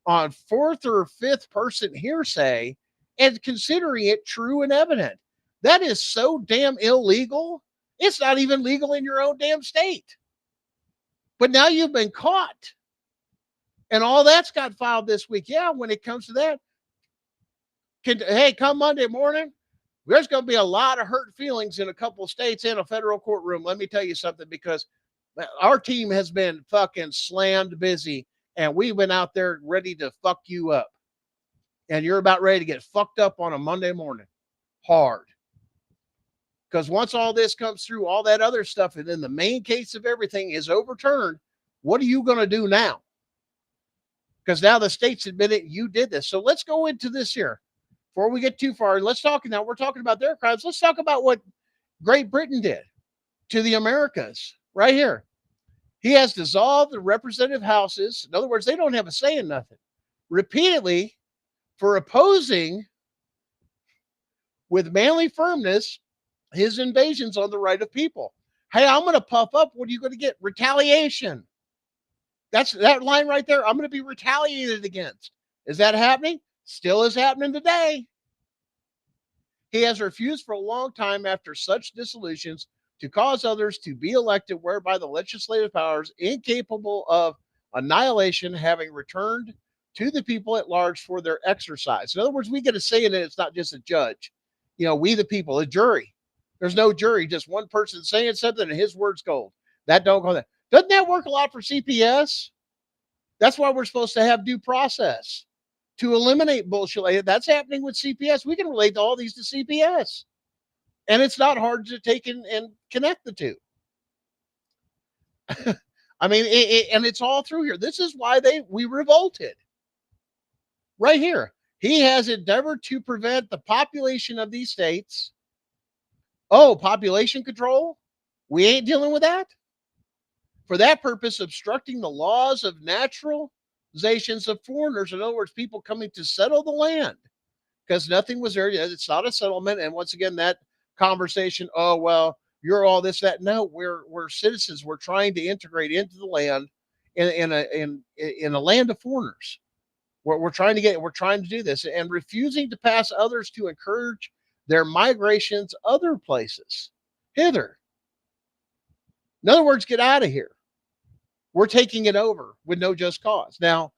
on fourth or fifth person hearsay and considering it true and evident. That is so damn illegal. It's not even legal in your own damn state. But now you've been caught. And all that's got filed this week. Yeah, when it comes to that, hey, come Monday morning, there's going to be a lot of hurt feelings in a couple of states and a federal courtroom. Let me tell you something, because our team has been fucking slammed busy, and we've been out there ready to fuck you up. And you're about ready to get fucked up on a Monday morning. Hard. Because once all this comes through, all that other stuff, and then the main case of everything is overturned, what are you going to do now? Because now the states admitted you did this. So let's go into this here. Before we get too far, we're talking about their crimes. Let's talk about what Great Britain did to the Americas right here. He has dissolved the representative houses. In other words, they don't have a say in nothing. Repeatedly for opposing with manly firmness his invasions on the right of people. Hey, I'm going to puff up. What are you going to get? Retaliation. That's that line right there. I'm going to be retaliated against. Is that happening? Still is happening today. He has refused for a long time after such dissolutions to cause others to be elected, whereby the legislative powers incapable of annihilation having returned to the people at large for their exercise. In other words, we get a say in it. It's not just a judge. We the people, a jury. There's no jury, just one person saying something and his word's gold. That don't go there. Doesn't that work a lot for CPS? That's why we're supposed to have due process to eliminate bullshit. That's happening with CPS. We can relate all these to CPS. And it's not hard to take and connect the two. I mean, and it's all through here. This is why we revolted. Right here. He has endeavored to prevent the population of these states. Oh, population control? We ain't dealing with that. For that purpose, obstructing the laws of naturalizations of foreigners. In other words, people coming to settle the land because nothing was there. It's not a settlement. And once again, that conversation, oh, well, you're all this, that. No, we're citizens. We're trying to integrate into the land in a land of foreigners. We're trying to do this, and refusing to pass others to encourage their migrations other places hither. In other words, get out of here. We're taking it over with no just cause. Now,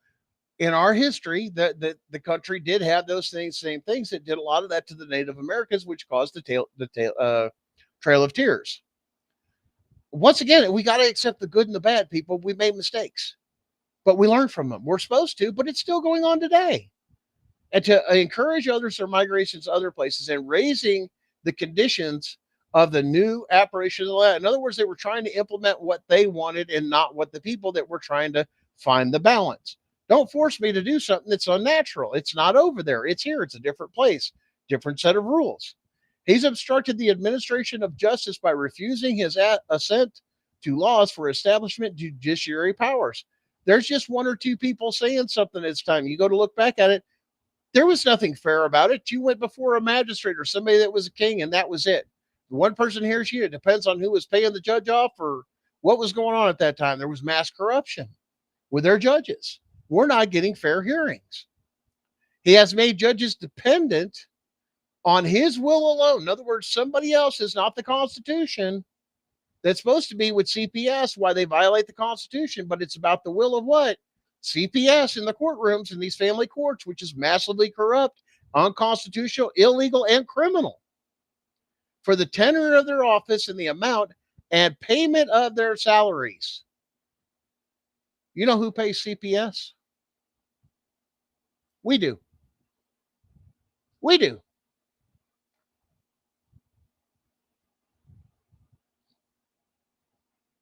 in our history, the country did have those same things that did a lot of that to the Native Americans, which caused the Trail of Tears. Once again, we got to accept the good and the bad, people. We made mistakes, but we learn from them. We're supposed to, but it's still going on today. And to encourage others or migrations to other places and raising the conditions of the new apparition of the land. In other words, they were trying to implement what they wanted and not what the people that were trying to find the balance. Don't force me to do something that's unnatural. It's not over there. It's here. It's a different place, different set of rules. He's obstructed the administration of justice by refusing his assent to laws for establishment judiciary powers. There's just one or two people saying something this time. You go to look back at it, there was nothing fair about it. You went before a magistrate or somebody that was a king, and that was it. One person hears you. It depends on who was paying the judge off or what was going on at that time. There was mass corruption with their judges. We're not getting fair hearings. He has made judges dependent on his will alone. In other words, somebody else is not the Constitution. That's supposed to be with CPS, why they violate the Constitution, but it's about the will of what? CPS in the courtrooms in these family courts, which is massively corrupt, unconstitutional, illegal, and criminal. For the tenure of their office and the amount and payment of their salaries. You know who pays CPS? We do. We do.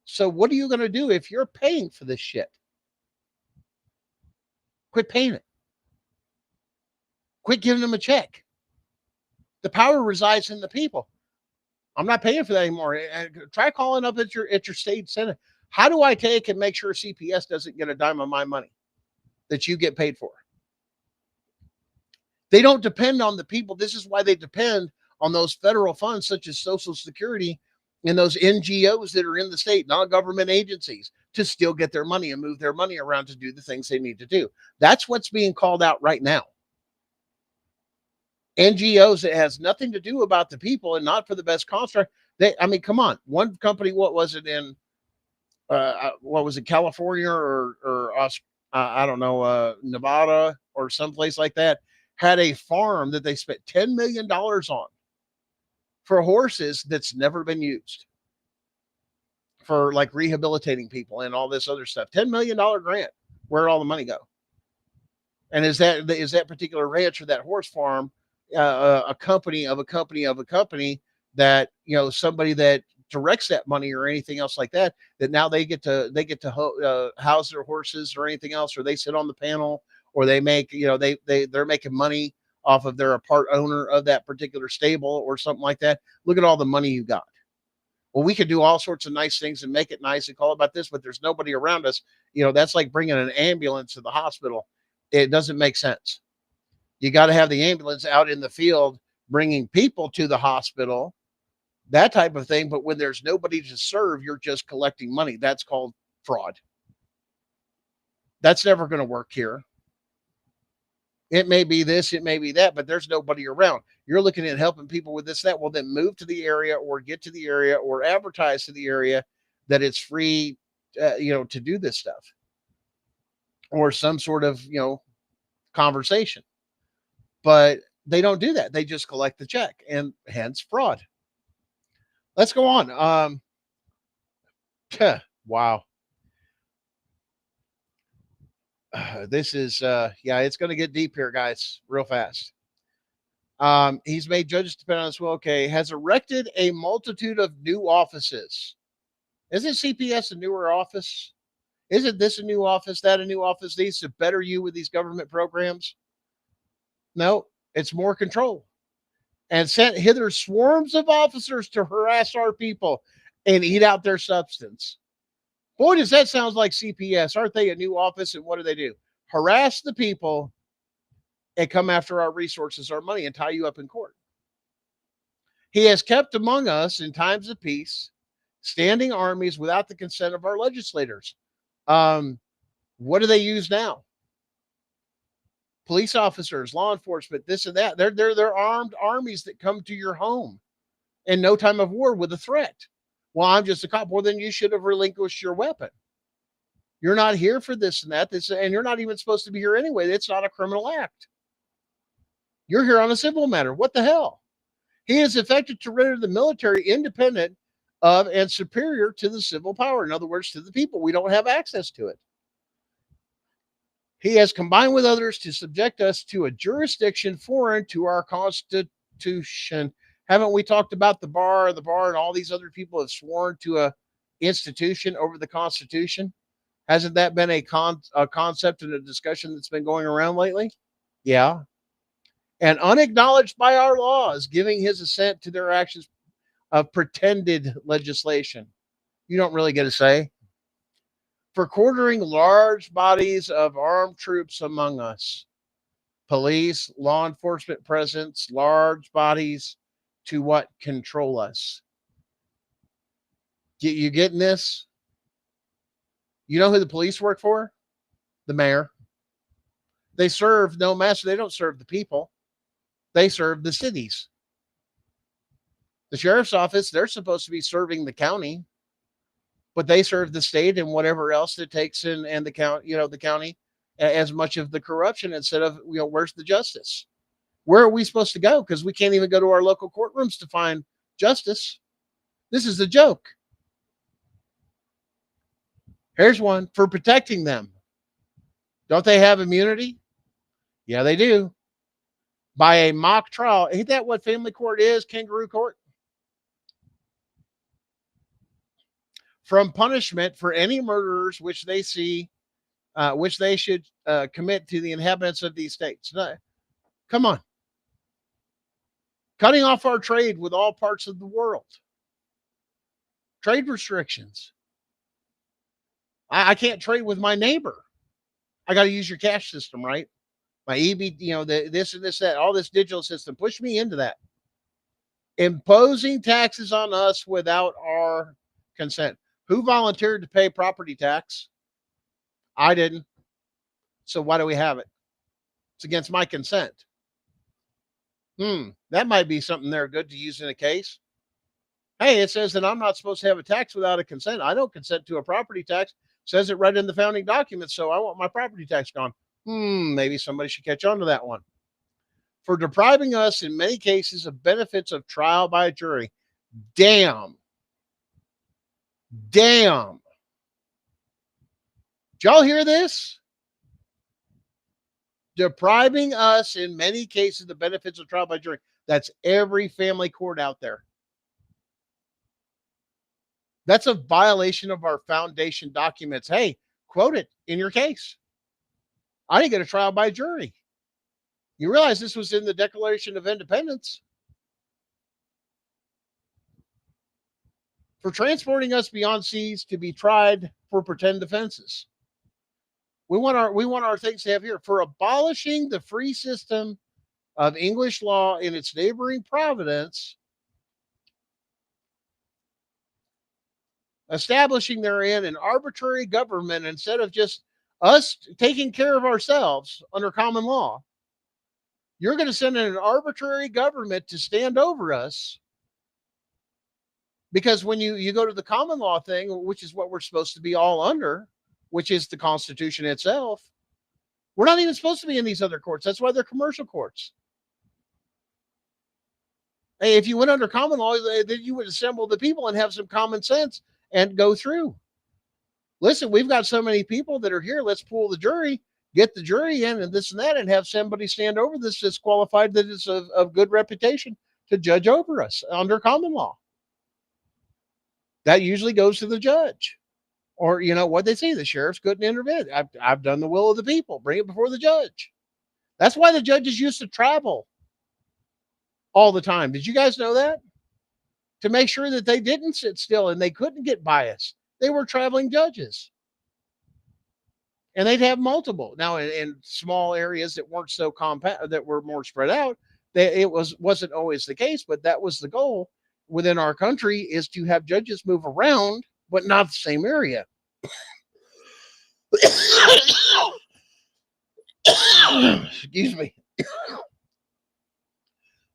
So what are you going to do if you're paying for this shit? Quit paying it. Quit giving them a check. The power resides in the people. I'm not paying for that anymore. Try calling up at your state senate. How do I take and make sure CPS doesn't get a dime of my money that you get paid for? They don't depend on the people. This is why they depend on those federal funds such as Social Security and those NGOs that are in the state, non-government agencies, to still get their money and move their money around to do the things they need to do. That's what's being called out right now. NGOs that has nothing to do about the people and not for the best construct. Come on. One company, what was it in, California or I don't know, Nevada or someplace like that, had a farm that they spent $10 million on for horses that's never been used for like rehabilitating people and all this other stuff. $10 million grant. Where'd all the money go? And is that particular ranch or that horse farm a company that, somebody that directs that money or anything else like that now they get to house their horses or anything else, or they sit on the panel, or they make, they're making money off of they're a part owner of that particular stable or something like that. Look at all the money you got. Well, we could do all sorts of nice things and make it nice and call about this, but there's nobody around us. That's like bringing an ambulance to the hospital. It doesn't make sense. You got to have the ambulance out in the field, bringing people to the hospital, that type of thing. But when there's nobody to serve, you're just collecting money. That's called fraud. That's never going to work here. It may be this, it may be that, but there's nobody around. You're looking at helping people with this, that. Well, then move to the area or get to the area or advertise to the area that it's free, to do this stuff. Or some sort of, conversation. But they don't do that. They just collect the check, and hence fraud. Let's go on. Wow. This is yeah, it's going to get deep here, guys, real fast. He's made judges depend on this will. Okay, has erected a multitude of new offices. Isn't CPS a newer office? Isn't this a new office? That a new office needs to better you with these government programs? No, it's more control. And sent hither swarms of officers to harass our people and eat out their substance. Boy, does that sound like CPS. Aren't they a new office? And what do? Harass the people and come after our resources, our money, and tie you up in court. He has kept among us in times of peace standing armies without the consent of our legislators. What do they use now? Police officers, law enforcement, this and that. They're armed armies that come to your home in no time of war with a threat. Well, I'm just a cop. Well, then you should have relinquished your weapon. You're not here for this and that. And you're not even supposed to be here anyway. It's not a criminal act. You're here on a civil matter. What the hell? He is effective to render the military independent of and superior to the civil power. In other words, to the people. We don't have access to it. He has combined with others to subject us to a jurisdiction foreign to our Constitution. Haven't we talked about the bar, and all these other people have sworn to a institution over the Constitution? Hasn't that been a concept and a discussion that's been going around lately? Yeah. And unacknowledged by our laws, giving his assent to their actions of pretended legislation. You don't really get a say. For quartering large bodies of armed troops among us. Police, law enforcement presence, large bodies to what? Control us. You getting this? You know who the police work for? The mayor. They serve no master. They don't serve the people. They serve the cities. The sheriff's office, they're supposed to be serving the county, but they serve the state and whatever else it takes in and the county, the county as much of the corruption instead of, where's the justice? Where are we supposed to go? Because we can't even go to our local courtrooms to find justice. This is a joke. Here's one for protecting them. Don't they have immunity? Yeah, they do. By a mock trial. Ain't that what family court is? Kangaroo court? From punishment for any murderers which they see, which they should commit to the inhabitants of these states. No, come on. Cutting off our trade with all parts of the world. Trade restrictions. I can't trade with my neighbor. I got to use your cash system, right? My EB, this and this, that, all this digital system. Push me into that. Imposing taxes on us without our consent. Who volunteered to pay property tax? I didn't. So why do we have it? It's against my consent. That might be something there good to use in a case. Hey, it says that I'm not supposed to have a tax without a consent. I don't consent to a property tax. Says it right in the founding documents. So I want my property tax gone. Maybe somebody should catch on to that one. For depriving us in many cases of benefits of trial by a jury. Damn. Did y'all hear this? Depriving us in many cases the benefits of trial by jury. That's every family court out there. That's a violation of our foundation documents. Hey, quote it in your case. I didn't get a trial by jury. You realize this was in the Declaration of Independence. For transporting us beyond seas to be tried for pretend offenses. We want our things to have here. For abolishing the free system of English law in its neighboring province, establishing therein an arbitrary government instead of just us taking care of ourselves under common law. You're going to send in an arbitrary government to stand over us. Because when you go to the common law thing, which is what we're supposed to be all under, which is the Constitution itself, We're not even supposed to be in these other courts. That's why they're commercial courts. Hey, if you went under common law, then you would assemble the people and have some common sense and go through. Listen, we've got so many people that are here. Let's pool the jury, get the jury in, and this and that, and have somebody stand over this that's qualified, that is of good reputation to judge over us under common law. That usually goes to the judge. Or, you know, what they say, the sheriff's couldn't intervene. I've done the will of the people. Bring it before the judge. That's why the judges used to travel all the time. Did you guys know that? To make sure that they didn't sit still and they couldn't get biased. They were traveling judges. And they'd have multiple. Now, in small areas that weren't so compact, that were more spread out, it wasn't always the case, but that was the goal within our country, is to have judges move around, but not the same area. Excuse me.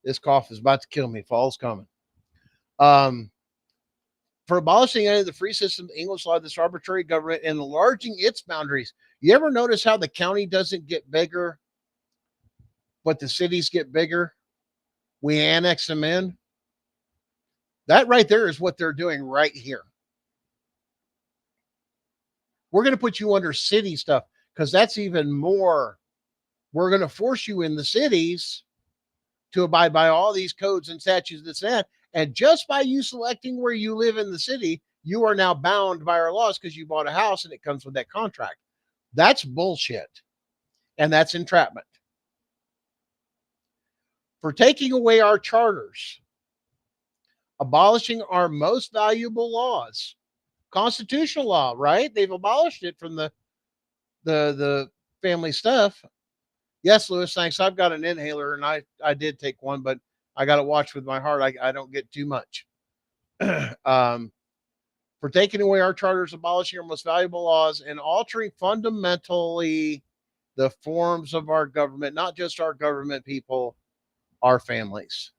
This cough is about to kill me. Fall's coming. For abolishing any of the free system, English law, this arbitrary government, and enlarging its boundaries. You ever notice how the county doesn't get bigger, but the cities get bigger? We annex them in. That right there is what they're doing right here. We're going to put you under city stuff because that's even more. We're going to force you in the cities to abide by all these codes and statutes, this and that. And just by you selecting where you live in the city, you are now bound by our laws because you bought a house and it comes with that contract. That's bullshit. And that's entrapment. For taking away our charters, abolishing our most valuable laws, constitutional law, right? They've abolished it from the family stuff. Yes, Lewis, thanks. I've got an inhaler and I did take one, but I got to watch with my heart. I don't get too much. For taking away our charters, abolishing our most valuable laws, and altering fundamentally the forms of our government, not just our government people, our families.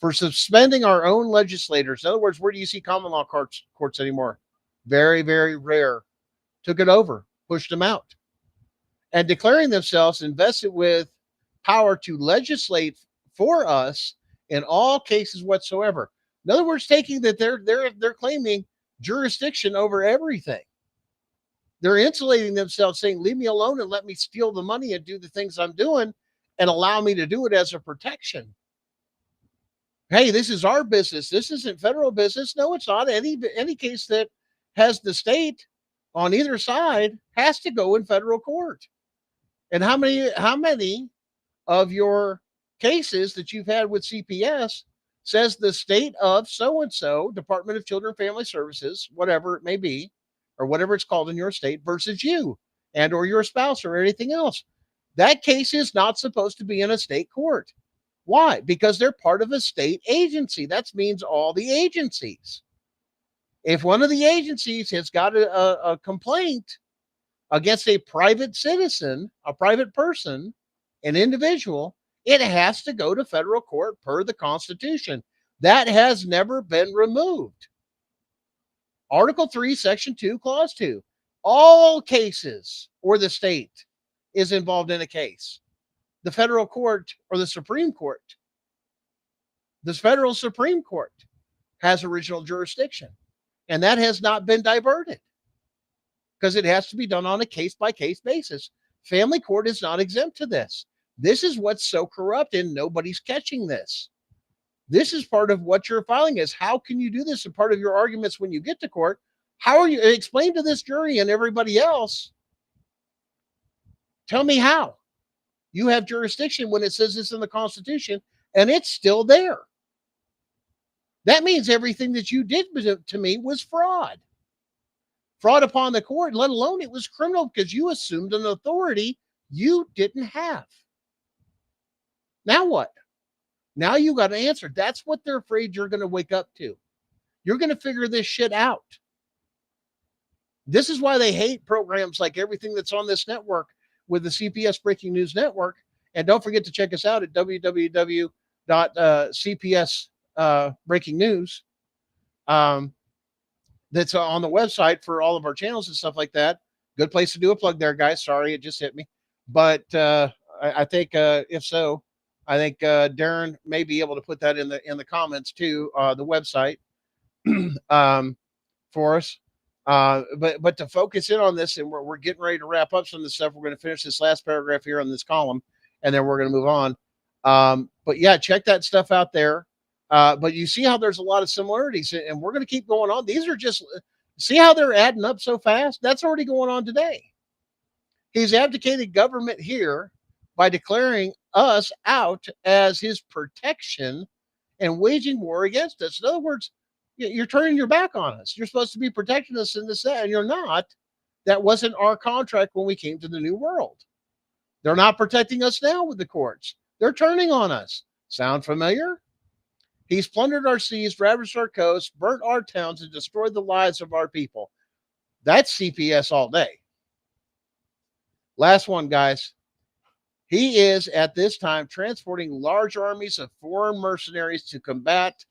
For suspending our own legislators. In other words, where do you see common law courts anymore? Very, very rare. Took it over, pushed them out. And declaring themselves invested with power to legislate for us in all cases whatsoever. In other words, taking that they're claiming jurisdiction over everything. They're insulating themselves, saying, leave me alone and let me steal the money and do the things I'm doing and allow me to do it as a protection. Hey, this is our business. This isn't federal business. No, it's not. Any case that has the state on either side has to go in federal court. And how many of your cases that you've had with CPS says the state of so-and-so, Department of Children and Family Services, whatever it may be, or whatever it's called in your state, versus you and or your spouse or anything else? That case is not supposed to be in a state court. Why? Because they're part of a state agency. That means all the agencies. If one of the agencies has got a complaint against a private citizen, a private person, an individual, it has to go to federal court per the Constitution. That has never been removed. Article 3, Section 2, Clause 2. All cases where the state is involved in a case, the federal court or the Supreme Court, the federal Supreme Court has original jurisdiction. And that has not been diverted because it has to be done on a case-by-case basis. Family court is not exempt to this. This is what's so corrupt, and nobody's catching this. This is part of what you're filing is, how can you do this? And part of your arguments when you get to court, how are you, explain to this jury and everybody else, tell me how you have jurisdiction when it says this in the Constitution and it's still there. That means everything that you did to me was fraud. Fraud upon the court, let alone it was criminal because you assumed an authority you didn't have. Now what? Now you got to answer. That's what they're afraid you're going to wake up to. You're going to figure this shit out. This is why they hate programs like everything that's on this network with the CPS Breaking News Network. And don't forget to check us out at www.cps Breaking News. That's on the website for all of our channels and stuff like that. Good place to do a plug there, guys. Sorry, it just hit me. But I think if so, I think Darren may be able to put that in the comments too, the website um, for us. But to focus in on this, and we're getting ready to wrap up some of the stuff. We're going to finish this last paragraph here on this column, and then we're going to move on. But yeah, check that stuff out there. But you see how there's a lot of similarities, and we're going to keep going on. These are just, see how they're adding up so fast? That's already going on today. He's abdicated government here by declaring us out as his protection and waging war against us. In other words, you're turning your back on us. You're supposed to be protecting us in this, and you're not. That wasn't our contract when we came to the New World. They're not protecting us now with the courts. They're turning on us. Sound familiar? He's plundered our seas, ravaged our coasts, burnt our towns, and destroyed the lives of our people. That's CPS all day. Last one, guys. He is, at this time, transporting large armies of foreign mercenaries to combat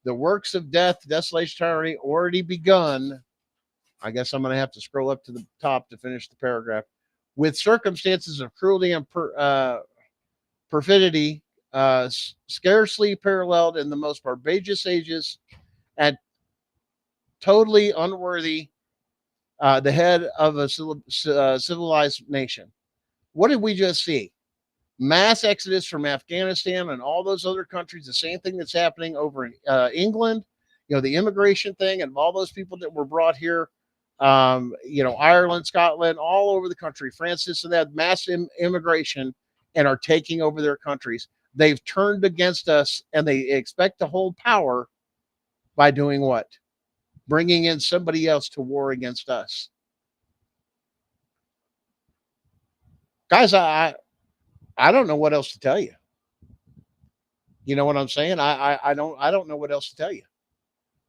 the works of death, desolation, tyranny already begun. I guess I'm going to have to scroll up to the top to finish the paragraph. With circumstances of cruelty and perfidy scarcely paralleled in the most barbarous ages, and totally unworthy the head of a civilized nation. What did we just see? Mass exodus from Afghanistan and all those other countries. The same thing that's happening over in England. You know, the immigration thing and all those people that were brought here. You know, Ireland, Scotland, all over the country. France, this and that, mass immigration, and are taking over their countries. They've turned against us, and they expect to hold power by doing what? Bringing in somebody else to war against us. Guys, I don't know what else to tell you. You know what I'm saying? I don't know what else to tell you.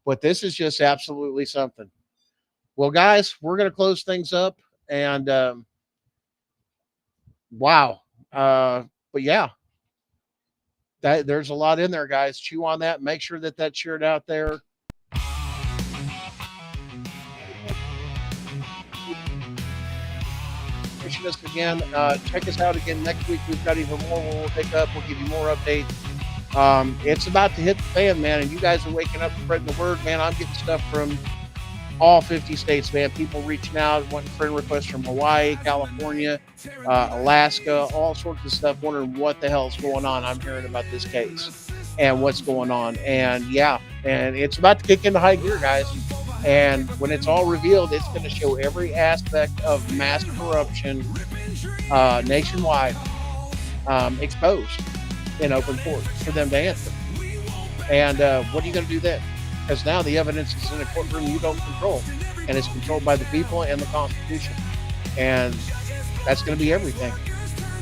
But this is just absolutely something. Well, guys, we're going to close things up, and wow. But yeah, there's a lot in there, guys. Chew on that. Make sure that that's shared out there. Us again. Check us out again next week. We've got even more we'll pick up. We'll give you more updates. It's about to hit the fan, man, and you guys are waking up, spreading the word, man. I'm getting stuff from all 50 states, man. People reaching out, wanting friend requests from Hawaii, California, Alaska, all sorts of stuff, wondering what the hell's going on. I'm hearing about this case and what's going on. And yeah, and it's about to kick into high gear, guys. And when it's all revealed, it's going to show every aspect of mass corruption nationwide exposed in open court for them to answer. And what are you going to do then? Because now the evidence is in a courtroom you don't control, and it's controlled by the people and the Constitution. And that's going to be everything.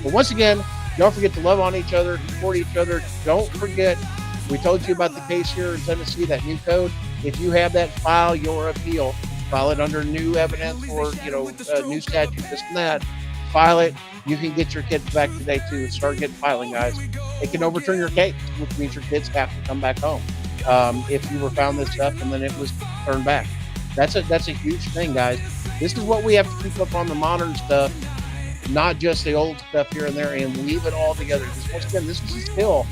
But once again, don't forget to love on each other, support each other. Don't forget, we told you about the case here in Tennessee, that new code. If you have that, file your appeal. File it under new evidence or, new statute, this and that. File it. You can get your kids back today, too. Start getting filing, guys. It can overturn your case, which means your kids have to come back home. If you were found this stuff and then it was turned back. That's a huge thing, guys. This is what we have to keep up on, the modern stuff, not just the old stuff here and there, and weave it all together. Because once again, this is a skill,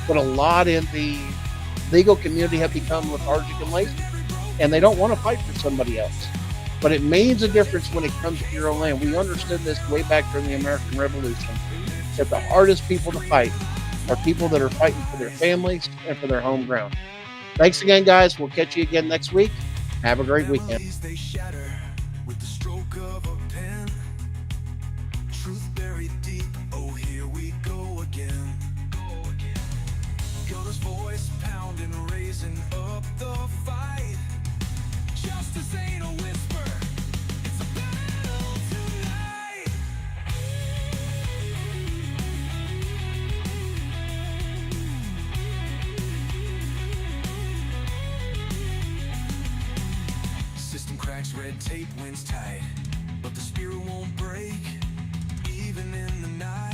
but a lot in the legal community have become lethargic and lazy, and they don't want to fight for somebody else. But it means a difference when it comes to your own land. We understood this way back during the American Revolution, that the hardest people to fight are people that are fighting for their families and for their home ground. Thanks again, guys. We'll catch you again next week. Have a great weekend. They shatter with the stroke of a pen. Truth buried deep. Oh, here we go again. Gunner's voice pounding, raising up the fight. Justice ain't a whisper. It's a battle tonight. System cracks, red tape wins tight, but the spirit won't break, even in the night.